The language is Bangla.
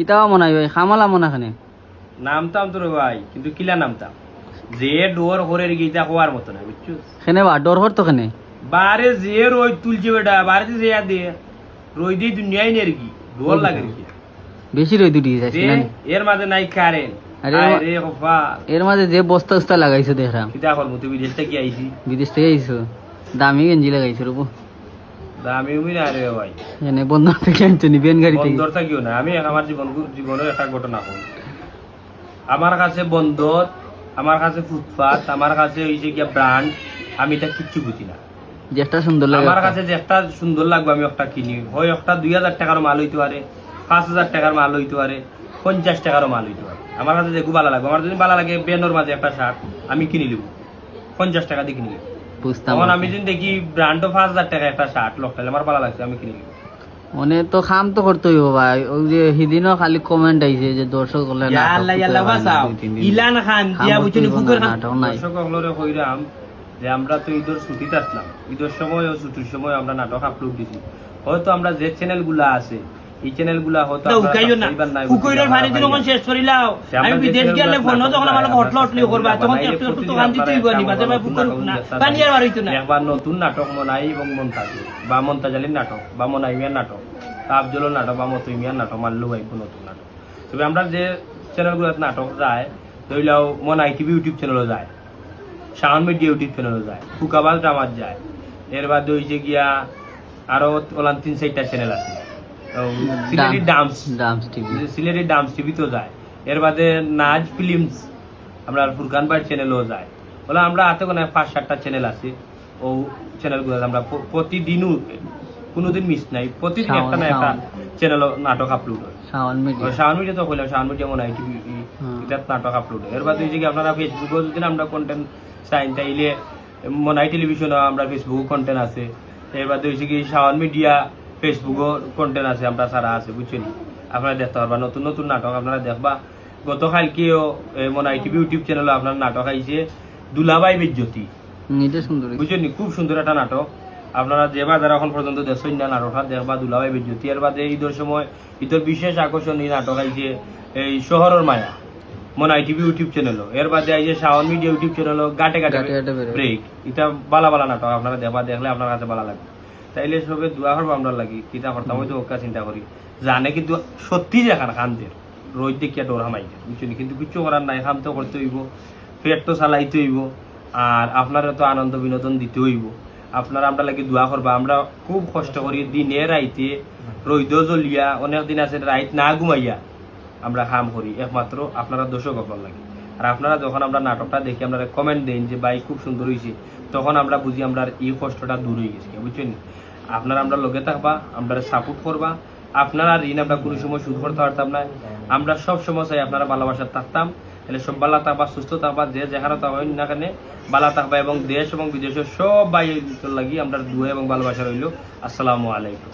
কিতাও মনে হয় ভাই খামালা মনে খানে নামতাম তোর ভাই কিন্তু কিলা নামতাম যে ডোর হরের গীতা হওয়ার মতো না বুঝছো খেনে বা ডর হর তো খেনে বারে যে রোদ তুলছে বেটা বারে যে দে রোদ দিয়ে দুনিয়ায় নেই কি ডোর লাগে কি বেশি রই দুটি যাইছি না এর মাঝে নাই কারেন্ট আরে আরে হফা এর মাঝে যে বস্তা উস্তা লাগাইছো দেখলাম কিতা করবো তুই বিদেশ থেকে আইছি বিদেশ থেকে আইছো দামি গেঞ্জি লাগাইছো রূপ দামি উমি না রে ভাই এনে বন্ধন থেকে আনছো নি বেন গাড়ি থেকে বন্দর থাকিও না আমি আমার জীবনের একটা ঘটনা কই আমার কাছে বন্দর আমার কাছে ফুটপাত আমার কাছে হইছে গিয়া ব্র্যান্ড আমি এটা কিচ্ছু বুঝি না যেটা সুন্দর লাগে আমার কাছে যে একটা সুন্দর লাগবে আমি একটা কিনি হয় একটা 2000 টাকার মাল হইতে পারে 5000 টাকার মাল হইতে পারে 50 টাকারও মাল হইতে পারে আমার কাছে যেগুলো ভালো লাগবে আমার যদি ভালো লাগে বেনর মাঝে একটা শার্ট আমি কিনে নিব 50 টাকা দিয়ে কিনে নিব বুঝতাম তখন আমি যদি দেখি ব্র্যান্ডও 5000 টাকা একটা শার্ট লোকাল আমার ভালো লাগছে আমি কিনে নিব মনে তো খাম তো করতে হইব ভাই ওই যে হিদিনও খালি কমেন্ট আইছে যে দর্শক হলে না আল্লাহ আল্লাহ বাসাও ইলান খান দিয়া বুঝুনি ফুকুর খান নাটক নাই দর্শক হলরে কইরাম যে আমরা তো ঈদের ছুটিতে আসলাম ঈদের সময় ও ছুটির সময় আমরা নাটক আপলোড দিছি হয়তো আমরা যে চ্যানেলগুলা আছে এই চ্যানেলগুলা হয়তো উকাইও না ফুকুইরের ভারে দিন কোন শেষ করিলাও আমি বিদেশ গেলে ফোন যখন আমার হটল হটলি করবা তখন একটু একটু তো গান দিতেই গনি বাজে ভাই ফুকুর না বানিয়ার বার হইতো না একবার নতুন নাটক মনাই এবং মন্তাজ বা মন্তাজালির নাটক বা মনাইমিয়ার নাটক তাবজলের নাটক বা মতইমিয়ার নাটক মাল্লু ভাই নতুন নাটক তবে আমরা যে চ্যানেলগুলোতে নাটক যায় তইলাও মনাই টিভি ইউটিউব চ্যানেলও যায় শাওন মিডিয়া ইউটিউব চ্যানেলও যায় ফুকাবাজ ড্রামার যায় এর বাদে হইছে গিয়া আরো ওলান 3-4টা চ্যানেল আছে Sylheti dance TV Sylheti dance টিভিতেও যায় এর বাদে নাজ ফিল্মস আমরা ফুরকান ভাইয়ের চ্যানেলও যায় বলে আমরা হাতে কোনো 5-7টা চ্যানেল আছে ও চ্যানেলগুলো আমরা প্রতিদিনও কোনোদিন মিস নাই প্রতিদিন একটা না একটা চ্যানেল নাটক আপলোড হয় শাওন মিডিয়া শাওন মিডিয়া তো কইলাম শাওন মিডিয়া মনে হয় টিভি এটা নাটক আপলোড হয় এর বাদে হইছে কি আপনারা ফেসবুকে যদি আমরা কন্টেন্ট চাইন তাইলে মনাই টেলিভিশনে আমরা ফেসবুক কন্টেন্ট আছে এর বাদে হইছে কি শাওন মিডিয়া ফেসবুকও কন্টেন্ট আছে আমরা সারা আছে বুঝছেন আপনারা দেখতে পারবা নতুন নতুন নাটক আপনারা দেখবা গতকালকেও মনাই টিভি ইউটিউব চ্যানেলে আপনার নাটক আইছে দুলাভাই বেজ্জতি এটা সুন্দর বুঝছেন খুব সুন্দর একটা নাটক আপনারা যে বাজার এখন পর্যন্ত দেখছেন না নাটকটা দেখবা দুলাভাই বেজ্জতি এর বাদে ঈদের সময় ঈদের বিশেষ আকর্ষণীয় নাটক আইছে এই শহরের মায়া মনাই টিভি ইউটিউব চ্যানেলও এর বাদে আইছে শাওন মিডিয়া ইউটিউব চ্যানেলও গাটে গাটে ব্রেক এটা বালা বালা নাটক আপনারা দেখবা দেখলে আপনার কাছে ভালো লাগবে তাইলে সবে দোয়া করবো আমরা লাগি কিতা করতাম হয়তো ওকা চিন্তা করি জানে কিন্তু সত্যি দেখান খানদের রোজ দেখিয়া ডোর হামাই বুঝছেন কিন্তু কিছু করার নাই খাম তো করতে হইব পেট তো চালাইতে হইব আর আপনারা তো আনন্দ বিনোদন দিতে হইব আপনারা আমরা লাগি দোয়া করবা আমরা খুব কষ্ট করি দিনে রাইতে রৈদ জ্বলিয়া অনেক দিন আছে রাইত না ঘুমাইয়া আমরা কাম করি একমাত্র আপনারা দর্শক আপনার লাগে আর আপনারা যখন আমরা নাটকটা দেখি আমরা কমেন্ট দেন যে ভাই খুব সুন্দর হয়েছে তখন আমরা বুঝি আমরা এই কষ্টটা দূর হয়ে গেছে বুঝছেন আপনারা আমরা লগে থাকবা আমরা সাপোর্ট করবা আপনারা ঋণ আমরা কোনো সময় শুরু করতে পারতাম না আমরা সব সময় চাই আপনারা ভালোবাসা থাকতাম তাহলে সব ভালো থাকবা সুস্থ থাকবা যে যেখানে থাকবা না কেন ভালো থাকবা এবং দেশ এবং বিদেশের সব ভাই লাগি আমরা দুয়া এবং ভালোবাসা রইল আসসালামু আলাইকুম।